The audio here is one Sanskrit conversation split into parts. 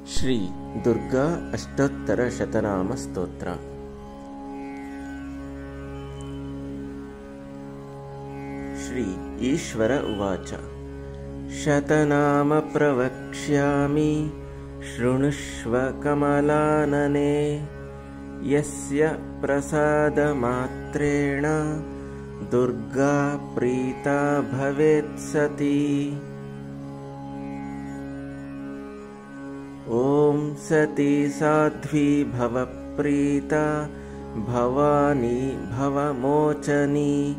श्री दुर्गा अष्टोत्तरशतनाम स्तोत्र। श्री ईश्वर उवाच। शतनाम प्रवक्ष्यामि शृणुष्व कमलानने। यस्य प्रसादमात्रेण दुर्गा प्रीता भवेत् सती। ॐ सती साध्वी भवप्रीता भवानी भवमोचनी।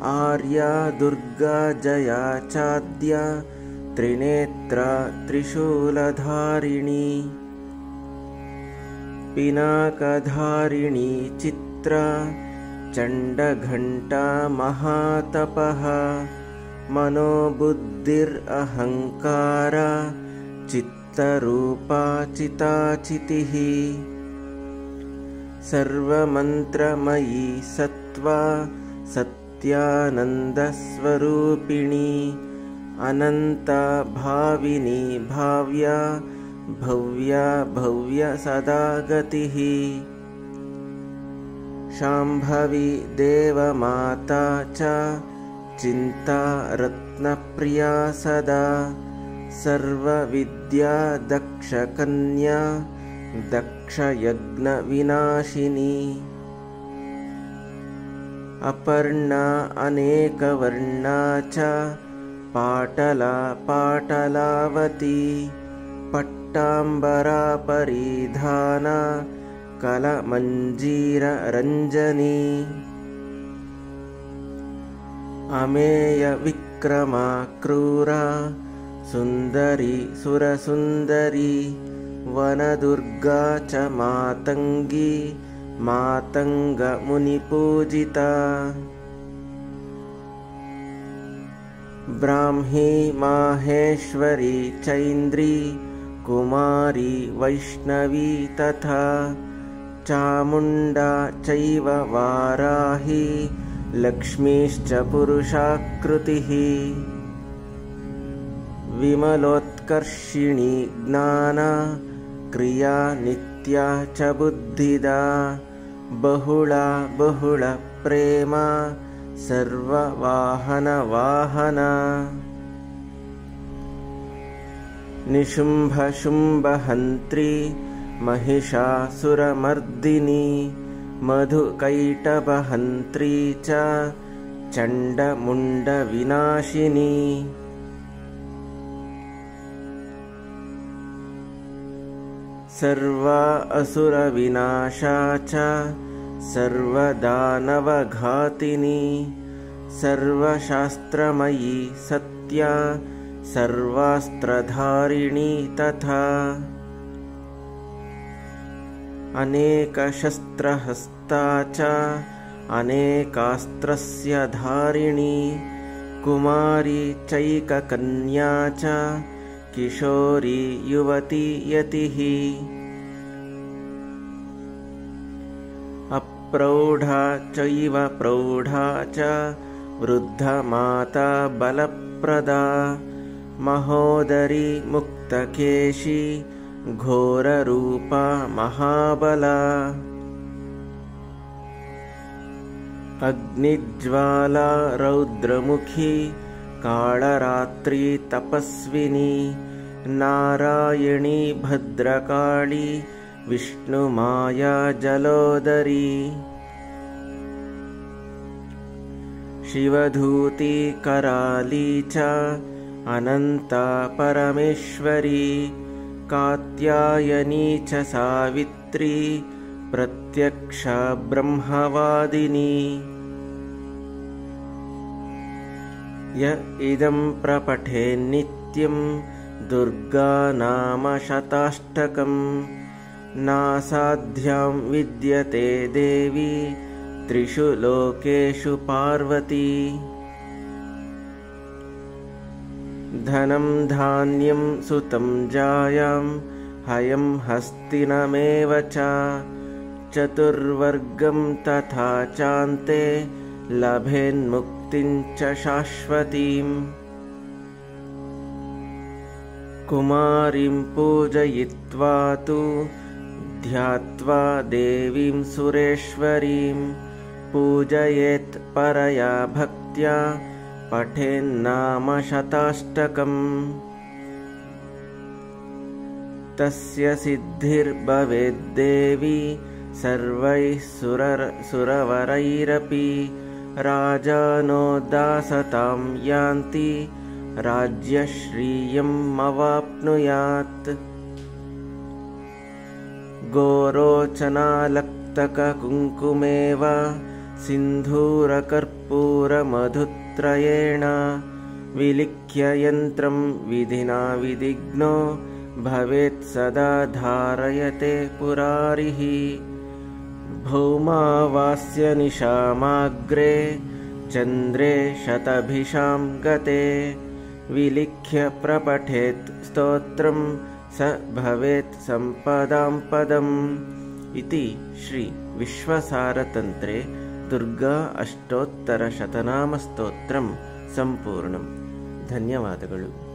आर्या दुर्गा जया चाद्या त्रिनेत्रा त्रिशूलधारिणी। पिनाकधारिणी चित्रा चण्डघण्टा महातपः। मनोबुद्धिरहङ्कारा चित्तरूपा चिताचितिः। सर्वमन्त्रमयी सत्त्वा सत्यानन्दस्वरूपिणी। अनन्ता भाविनी भाव्या भव्या भव्य सदा गतिः। शाम्भवी देवमाता च चिन्ता रत्नप्रिया सदा। सर्वविद्या दक्षकन्या दक्षयज्ञविनाशिनी। अपर्णा अनेकवर्णा च पाटला पाटलावती। पट्टाम्बरा परिधाना कलमञ्जीररञ्जनी। अमेयविक्रमा क्रूरा सुन्दरी सुरसुन्दरी। वनदुर्गा च मातङ्गी मातङ्गमुनिपूजिता। ब्राह्मी माहेश्वरी चैन्द्री कुमारी वैष्णवी तथा। चामुण्डा चैव वाराही लक्ष्मीश्च पुरुषाकृतिः। विमलोत्कर्षिणी ज्ञाना क्रिया नित्या च बुद्धिदा। बहुला बहुलप्रेमा सर्ववाहनवाहना। निशुम्भशुम्भहन्त्री महिषासुरमर्दिनी। मधुकैटभहन्त्री च चण्डमुण्डविनाशिनी। सर्वा असुरविनाशा च सर्वदानवघातिनी। सर्वशास्त्रमयी सत्या सर्वास्त्रधारिणी तथा। अनेकशस्त्रहस्ता च अनेकास्त्रस्य धारिणी। कुमारी चैककन्या च किशोरी युवती यतिः। अप्रौढा चैव प्रौढा च वृद्धमाता बलप्रदा। महोदरी मुक्तकेशी घोररूपा महाबला। अग्निज्वाला रौद्रमुखी कालरात्रि तपस्विनी। नारायणी भद्रकाली विष्णुमाया जलोदरी। शिवधूती कराली च अनन्ता परमेश्वरी। कात्यायनी च सावित्री प्रत्यक्षा ब्रह्मवादिनी। य इदं प्रपठेन्नित्यं दुर्गा नाम शताष्टकं। नासाध्यां विद्यते देवी त्रिषु लोकेषु पार्वती। धनं धान्यं सुतं जायां हयं हस्तिनमेव च। चतुर्वर्गं तथा चान्ते लभेन्मुक्तिं च शाश्वतीम्। कुमारीं पूजयित्वा तु ध्यात्वा देवीं सुरेश्वरीं पूजयेत् परया भक्त्या पठेन्नाम शताष्टकम्। तस्य सिद्धिर्भवेद्देवी सर्वैः सुरवरैरपि राजानो दासतां यान्ति राज्यश्रियमवाप्नुयात्। गोरोचनालक्तककुङ्कुमेव सिन्धूरकर्पूरमधुत्रयेण विलिख्य यन्त्रं विधिना विधिग्नो भवेत् सदा धारयते पुरारिः। भौमावास्य निशामाग्रे चन्द्रे शतभिषां गते विलिख्य प्रपठेत् स्तोत्रं स भवेत् सम्पदां पदम्। इति श्री विश्वसारतन्त्रे दुर्गा अष्टोत्तरशतनामस्तोत्रं सम्पूर्णम्। ಧನ್ಯವಾದಗಳು।